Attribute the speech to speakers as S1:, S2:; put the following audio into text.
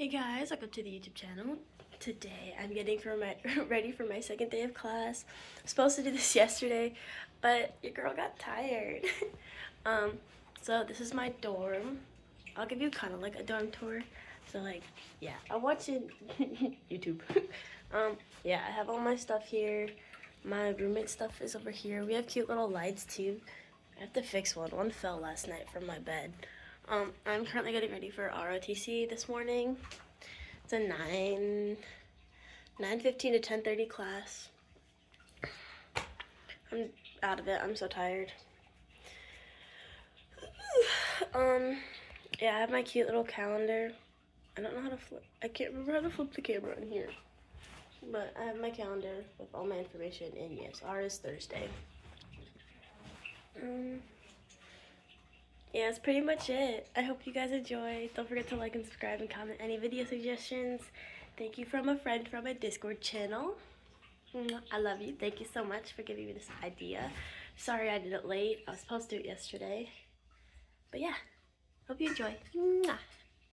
S1: Hey guys, welcome to the YouTube channel. Today I'm getting ready for my second day of class. I was supposed to do this yesterday, but your girl got tired. So this is my dorm. I'll give you kind of like a dorm tour. So like, yeah, I'm watching YouTube. Yeah, I have all my stuff here. My roommate stuff is over here. We have cute little lights too. I have to fix one. One fell last night from my bed. I'm currently getting ready for ROTC this morning. It's a 9:15 to 10:30 class. I'm out of it. I'm so tired. Yeah, I have my cute little calendar. I don't know how to flip. I can't remember how to flip the camera in here. But I have my calendar with all my information, and yes, R is Thursday. Yeah, that's pretty much it. I hope you guys enjoy. Don't forget to like and subscribe and comment any video suggestions. Thank you from a friend from a Discord channel. I love you. Thank you so much for giving me this idea. Sorry I did it late. I was supposed to do it yesterday. But yeah, hope you enjoy. Mwah.